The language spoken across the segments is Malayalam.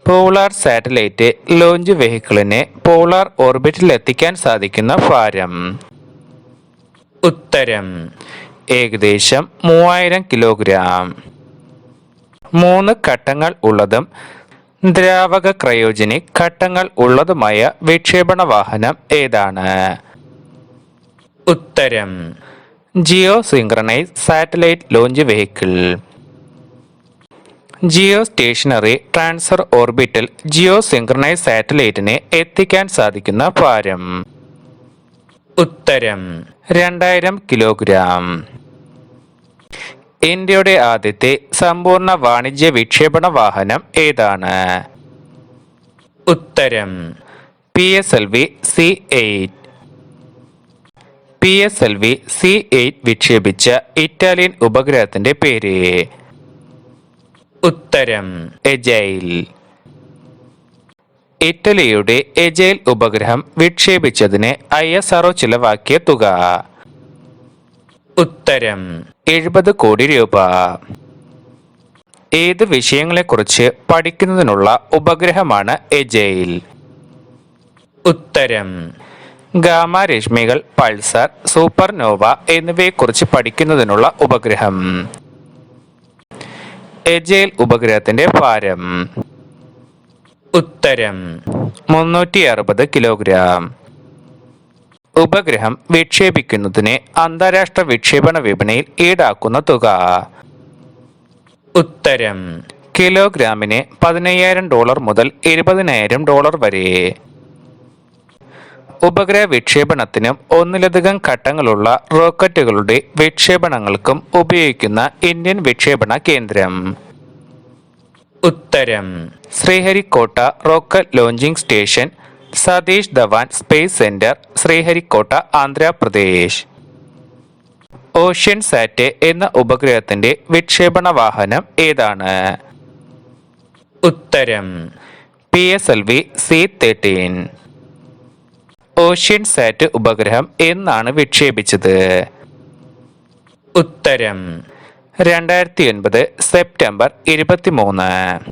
പോളാർ സാറ്റലൈറ്റ് ലോഞ്ച് വെഹിക്കിളിനെ പോളാർ ഓർബിറ്റിൽ എത്തിക്കാൻ സാധിക്കുന്ന ഭാരം? ഉത്തരം ഏകദേശം 3000 കിലോഗ്രാം. 3 ഘട്ടങ്ങൾ ഉള്ളതും ദ്രാവക ക്രയോജനിക് ഘട്ടങ്ങൾ ഉള്ളതുമായ വിക്ഷേപണ വാഹനം ഏതാണ്? ഉത്തരം geo synchronise satellite launch vehicle. Geo stationary transfer orbital geo synchronise സാറ്റലൈറ്റിനെ എത്തിക്കാൻ സാധിക്കുന്ന ഭാരം? ഉത്തരം 2000 കിലോഗ്രാം. ഇന്ത്യയുടെ ആദ്യത്തെ സമ്പൂർണ്ണ വാണിജ്യ വിക്ഷേപണ വാഹനം ഏതാണ്? ഉത്തരം PSLV C8. PSLV C8 വിക്ഷേപിച്ച ഇറ്റാലിയൻ ഉപഗ്രഹത്തിന്റെ പേര്? ഉത്തരം എജൈൽ. ഇറ്റലിയുടെ എജൈൽ ഉപഗ്രഹം വിക്ഷേപിച്ചതിന് ISRO ചിലവാക്കിയ തുക? ഉത്തരം 70 കോടി രൂപ. ഏത് വിഷയങ്ങളെക്കുറിച്ച് പഠിക്കുന്നതിനുള്ള ഉപഗ്രഹമാണ് എജൈൽ? ഉത്തരം ഗാമ രശ്മികൾ, പൾസർ, സൂപ്പർനോവ എന്നിവയെക്കുറിച്ച് പഠിക്കുന്നതിനുള്ള ഉപഗ്രഹം. എജൈൽ ഉപഗ്രഹത്തിന്റെ ഭാരം? ഉത്തരം 360 കിലോഗ്രാം. ഉപഗ്രഹം വിക്ഷേപിക്കുന്നതിന് അന്താരാഷ്ട്ര വിക്ഷേപണ വിപണിയിൽ ഈടാക്കുന്ന തുക? ഉത്തരം കിലോഗ്രാമിന് $15,000 മുതൽ $20,000 വരെ. ഉപഗ്രഹ വിക്ഷേപണത്തിനും ഒന്നിലധികം ഘട്ടങ്ങളുള്ള റോക്കറ്റുകളുടെ വിക്ഷേപണങ്ങൾക്കും ഉപയോഗിക്കുന്ന ഇന്ത്യൻ വിക്ഷേപണ കേന്ദ്രം? ഉത്തരം Sriharikota rocket launching station, Satish Dhawan space centre, Sriharikota, Andhra Pradesh. Oceansat എന്ന ഉപഗ്രഹത്തിന്റെ വിക്ഷേപണ വാഹനം ഏതാണ്? ഉത്തരം PSLV C13. ഓഷ്യൻ സാറ്റ് ഉപഗ്രഹം എന്നാണ് വിക്ഷേപിച്ചത്? ഉത്തരം 2009 സെപ്റ്റംബർ 23.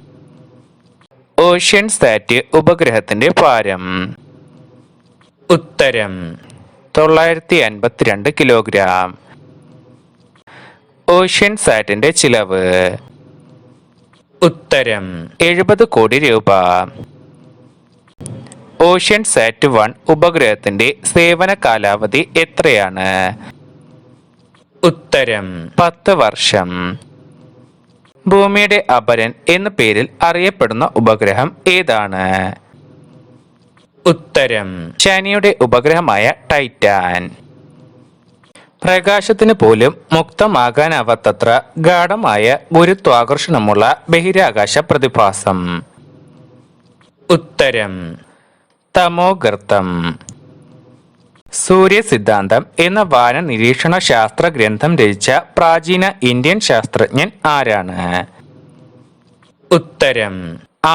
ഓഷ്യൻ സാറ്റ് ഉപഗ്രഹത്തിന്റെ ഭാരം? ഉത്തരം 952 കിലോഗ്രാം. ഓഷ്യൻ സാറ്റിന്റെ ചിലവ്? ഉത്തരം 70 കോടി രൂപ. ഓഷ്യൻ സാറ്റ് 1 ഉപഗ്രഹത്തിന്റെ സേവന കാലാവധി എത്രയാണ്? ഉത്തരം 10 വർഷം. ഭൂമിയുടെ അപരൻ എന്ന പേരിൽ അറിയപ്പെടുന്ന ഉപഗ്രഹം ഏതാണ്? ഉത്തരം ശനിയുടെ ഉപഗ്രഹമായ ടൈറ്റാൻ. പ്രകാശത്തിന് പോലും മുക്തമാകാനാവാത്തത്ര ഗാഢമായ ഗുരുത്വാകർഷണമുള്ള ബഹിരാകാശ പ്രതിഭാസം? ഉത്തരം തമോഗർത്തം. സൂര്യ സിദ്ധാന്തം എന്ന വാന നിരീക്ഷണ ശാസ്ത്ര ഗ്രന്ഥം രചിച്ച പ്രാചീന ഇന്ത്യൻ ശാസ്ത്രജ്ഞൻ ആരാണ്? ഉത്തരം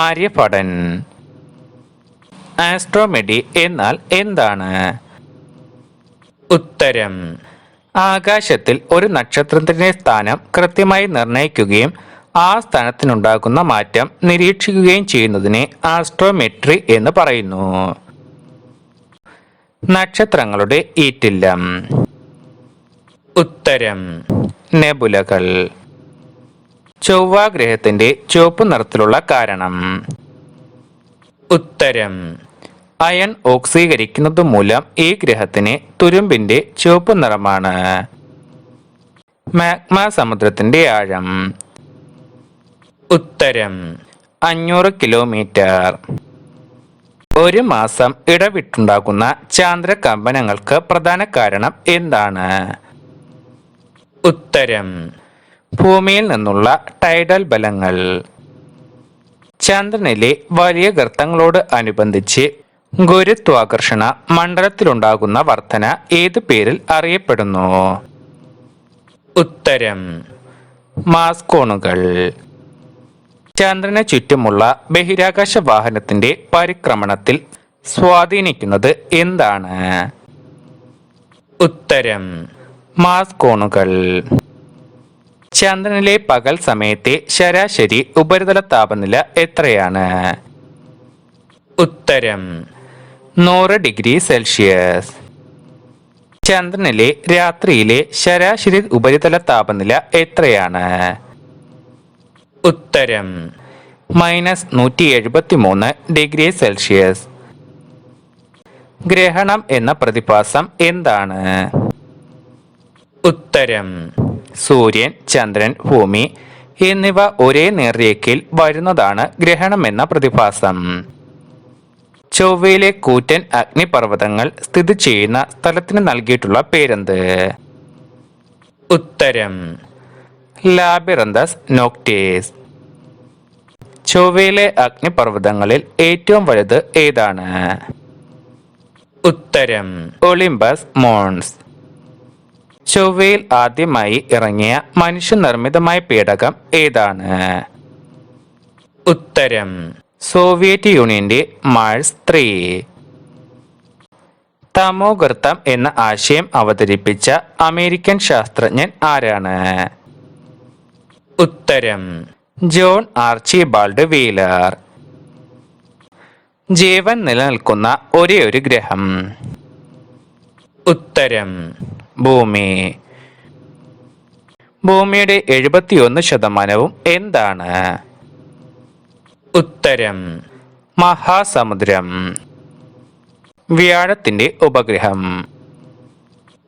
ആര്യഭടൻ. ആസ്ട്രോമെഡി എന്നാൽ എന്താണ്? ഉത്തരം ആകാശത്തിൽ ഒരു നക്ഷത്രത്തിന്റെ സ്ഥാനം കൃത്യമായി നിർണയിക്കുകയും ആ സ്ഥാനത്തിനുണ്ടാകുന്ന മാറ്റം നിരീക്ഷിക്കുകയും ചെയ്യുന്നതിനെ ആസ്ട്രോമെട്രി എന്ന് പറയുന്നു. നക്ഷത്രങ്ങളുടെ ഈറ്റില്ലം? ഉത്തരം നെബുലകൾ. ചൊവ്വ ഗ്രഹത്തിന്റെ ചുവപ്പ് നിറത്തിലുള്ള കാരണം? ഉത്തരം അയൺ ഓക്സീകരിക്കുന്നത് മൂലം ഈ ഗ്രഹത്തിന് തുരുമ്പിന്റെ ചുവപ്പ് നിറമാണ്. മാഗ്മ സമുദ്രത്തിന്റെ ആഴം? ഉത്തരം 500 കിലോമീറ്റർ. ഒരു മാസം ഇടവിട്ടുണ്ടാകുന്ന ചാന്ദ്രകമ്പനങ്ങൾക്ക് പ്രധാന കാരണം എന്താണ്? ഉത്തരം ഭൂമിയിൽ നിന്നുള്ള ടൈഡൽ ബലങ്ങൾ. ചന്ദ്രനിലെ വലിയ ഗർത്തങ്ങളോട് അനുബന്ധിച്ച് ഗുരുത്വാകർഷണ മണ്ഡലത്തിലുണ്ടാകുന്ന വർധന ഏത് പേരിൽ അറിയപ്പെടുന്നു? ഉത്തരം മാസ്കോണുകൾ. ചന്ദ്രന് ചുറ്റുമുള്ള ബഹിരാകാശ വാഹനത്തിന്റെ പരിക്രമണത്തിൽ സ്വാധീനിക്കുന്നത് എന്താണ്? ഉത്തരം മാസ്കോണുകൾ. ചന്ദ്രനിലെ പകൽ സമയത്തെ ശരാശരി ഉപരിതല താപനില എത്രയാണ്? ഉത്തരം 100 ഡിഗ്രി സെൽഷ്യസ്. ചന്ദ്രനിലെ രാത്രിയിലെ ശരാശരി ഉപരിതല താപനില എത്രയാണ്? ഉത്തരം -173 ഡിഗ്രി സെൽഷ്യസ്. ഗ്രഹണം എന്ന പ്രതിഭാസം എന്താണ്? ഉത്തരം സൂര്യൻ, ചന്ദ്രൻ, ഭൂമി എന്നിവ ഒരേ നേർരേഖയിൽ വരുന്നതാണ് ഗ്രഹണം എന്ന പ്രതിഭാസം. ചൊവ്വയിലെ കൂറ്റൻ അഗ്നിപർവ്വതങ്ങൾ സ്ഥിതി ചെയ്യുന്ന സ്ഥലത്തിന് നൽകിയിട്ടുള്ള പേരെന്ത്? ഉത്തരം ലാബിറന്തസ് നോക്ടേസ്. ചൊവ്വയിലെ അഗ്നിപർവ്വതങ്ങളിൽ ഏറ്റവും വലുത് ഏതാണ്? ഉത്തരം ഒളിമ്പസ് മോൺസ്. ചൊവ്വയിൽ ആദ്യമായി ഇറങ്ങിയ മനുഷ്യനിർമ്മിതമായ പേടകം ഏതാണ്? ഉത്തരം സോവിയറ്റ് യൂണിയന്റെ മാർസ് 3. തമോഗർത്തം എന്ന ആശയം അവതരിപ്പിച്ച അമേരിക്കൻ ശാസ്ത്രജ്ഞൻ ആരാണ്? ഉത്തരം ജോൺ ആർച്ചിബാൾഡ് വീലർ. ജീവൻ നിലനിൽക്കുന്ന ഒരേയൊരു ഗ്രഹം? ഉത്തരം ഭൂമി. ഭൂമിയുടെ 71% എന്താണ്? ഉത്തരം മഹാസമുദ്രം. വ്യാഴത്തിന്റെ ഉപഗ്രഹം?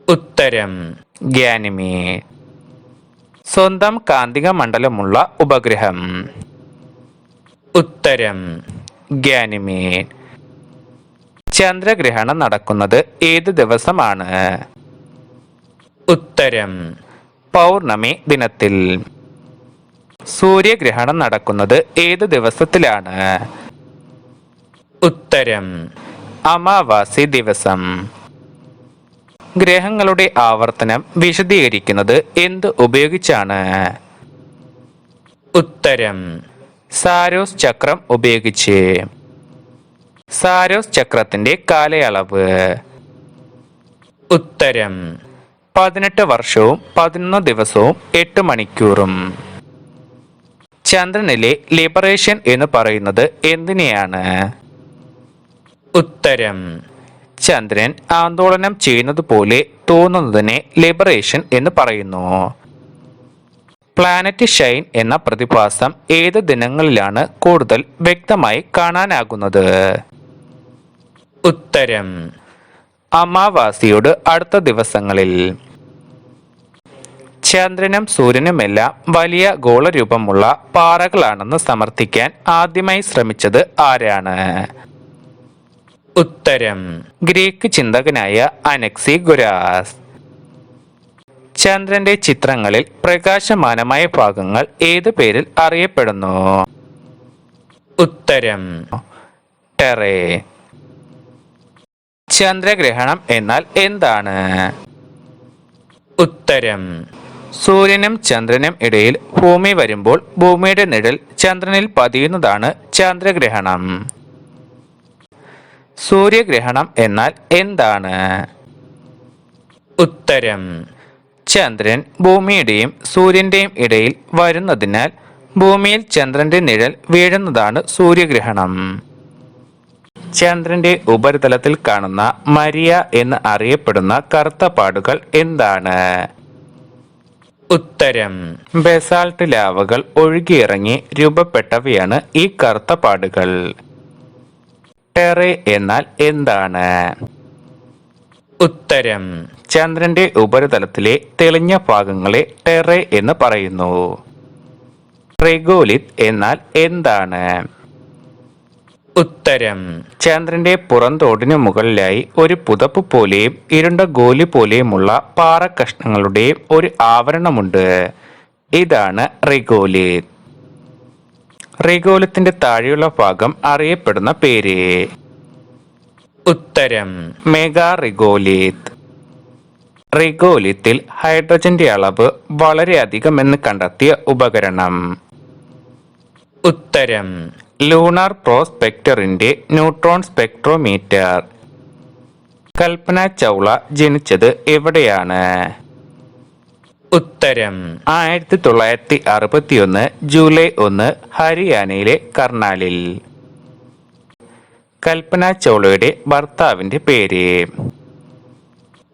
ഉത്തരം ഗാനിമീഡ്. സ്വന്തം കാന്തിക മണ്ഡലമുള്ള ഉപഗ്രഹം? ഉത്തരം ഗാനിമീഡ്. ചന്ദ്രഗ്രഹണം നടക്കുന്നത് ഏത് ദിവസമാണ്? ഉത്തരം പൗർണമി ദിനത്തിൽ. സൂര്യഗ്രഹണം നടക്കുന്നത് ഏത് ദിവസത്തിലാണ്? ഉത്തരം അമാവാസി ദിവസം. ഗ്രഹങ്ങളുടെ ആവർത്തനം വിശദീകരിക്കുന്നത് എന്ത് ഉപയോഗിച്ചാണ്? ഉത്തരം സാരോസ് ചക്രം ഉപയോഗിച്ച്. സാരോസ് ചക്രത്തിന്റെ കാലയളവ്? ഉത്തരം 18 വർഷവും 11 ദിവസവും 8 മണിക്കൂറും. ചന്ദ്രനിലെ ലിബറേഷൻ എന്ന് പറയുന്നത് എന്തിനെയാണ്? ഉത്തരം ചന്ദ്രൻ ആന്തോളനം ചെയ്യുന്നത് പോലെ തോന്നുന്നതിനെ ലിബറേഷൻ എന്ന് പറയുന്നു. പ്ലാനറ്റ് ഷൈൻ എന്ന പ്രതിഭാസം ഏത് ദിനങ്ങളിലാണ് കൂടുതൽ വ്യക്തമായി കാണാനാകുന്നത്? ഉത്തരം അമാവാസിയോട് അടുത്ത ദിവസങ്ങളിൽ. ചന്ദ്രനും സൂര്യനുമെല്ലാം വലിയ ഗോളരൂപമുള്ള പാറകളാണെന്ന് സമർത്ഥിക്കാൻ ആദ്യമായി ശ്രമിച്ചത് ആരാണ്? ഉത്തരം ഗ്രീക്ക് ചിന്തകനായ അനക്സിഗൊരാസ്. ചന്ദ്രന്റെ ചിത്രങ്ങളിൽ പ്രകാശമാനമായ ഭാഗങ്ങൾ ഏത് പേരിൽ അറിയപ്പെടുന്നു? ഉത്തരം ടെറേ. ചന്ദ്രഗ്രഹണം എന്നാൽ എന്താണ്? ഉത്തരം സൂര്യനും ചന്ദ്രനും ഇടയിൽ ഭൂമി വരുമ്പോൾ ഭൂമിയുടെ നിഴൽ ചന്ദ്രനിൽ പതിയുന്നതാണ് ചന്ദ്രഗ്രഹണം. സൂര്യഗ്രഹണം എന്നാൽ എന്താണ്? ഉത്തരം ചന്ദ്രൻ ഭൂമിയുടെയും സൂര്യന്റെയും ഇടയിൽ വരുന്നതിനാൽ ഭൂമിയിൽ ചന്ദ്രന്റെ നിഴൽ വീഴുന്നതാണ് സൂര്യഗ്രഹണം. ചന്ദ്രന്റെ ഉപരിതലത്തിൽ കാണുന്ന മരിയ എന്ന് അറിയപ്പെടുന്ന കറുത്ത പാടുകൾ എന്താണ്? ഉത്തരം ബസാൾട്ട് ലാവകൾ ഒഴുകിയിറങ്ങി രൂപപ്പെട്ടവയാണ് ഈ കറുത്ത പാടുകൾ. ടെറേ എന്നാൽ എന്താണ്? ഉത്തരം ചന്ദ്രന്റെ ഉപരിതലത്തിലെ തെളിഞ്ഞ ഭാഗങ്ങളെ ടെറേ എന്ന് പറയുന്നു. റിഗോലിത്ത് എന്നാൽ എന്താണ്? ഉത്തരം ചന്ദ്രന്റെ പുറന്തോടിനു മുകളിലായി ഒരു പുതപ്പ് പോലെയും ഇരുണ്ട ഗോലി പോലെയുമുള്ള പാറക്കഷ്ണങ്ങളുടെയും ഒരു ആവരണമുണ്ട്. ഇതാണ് റിഗോലിത്ത്. റിഗോലിത്തിന്റെ താഴെയുള്ള ഭാഗം അറിയപ്പെടുന്ന പേര്? ഉത്തരം മെഗാ റിഗോലിത്ത്. റിഗോലിത്തിൽ ഹൈഡ്രജന്റെ അളവ് വളരെയധികമെന്ന് കണ്ടെത്തിയ ഉപകരണം? ഉത്തരം lunar പ്രോസ്പെക്ടറിന്റെ neutron spectrometer. Kalpana Chawla ജനിച്ചത് എവിടെയാണ്? ഉത്തരം 1961 ജൂലൈ 1 ഹരിയാനയിലെ കർണാലിൽ. കൽപ്പന ചൗളയുടെ ഭർത്താവിന്റെ പേര്?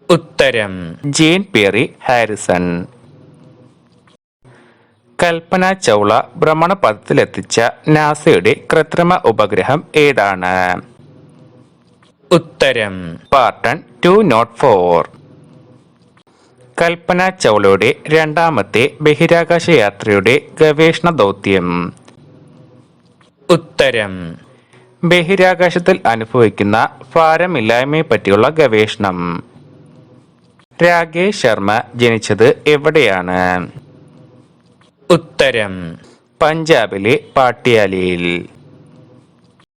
ഉത്തരം ജീൻ പിയറി ഹാരിസൺ. കൽപ്പന ചൗള ഭ്രമണപഥത്തിലെത്തിച്ച നാസയുടെ കൃത്രിമ ഉപഗ്രഹം ഏതാണ്? ഉത്തരം സ്പാർട്ടൻ 204. കൽപ്പന ചൗളയുടെ രണ്ടാമത്തെ ബഹിരാകാശ യാത്രയുടെ ഗവേഷണ ദൗത്യം? ഉത്തരം ബഹിരാകാശത്തിൽ അനുഭവിക്കുന്ന ഭാരമില്ലായ്മയെ പറ്റിയുള്ള ഗവേഷണം. രാകേഷ് ശർമ്മ ജനിച്ചത് എവിടെയാണ്? ഉത്തരം പഞ്ചാബിലെ പാട്യാലയിൽ.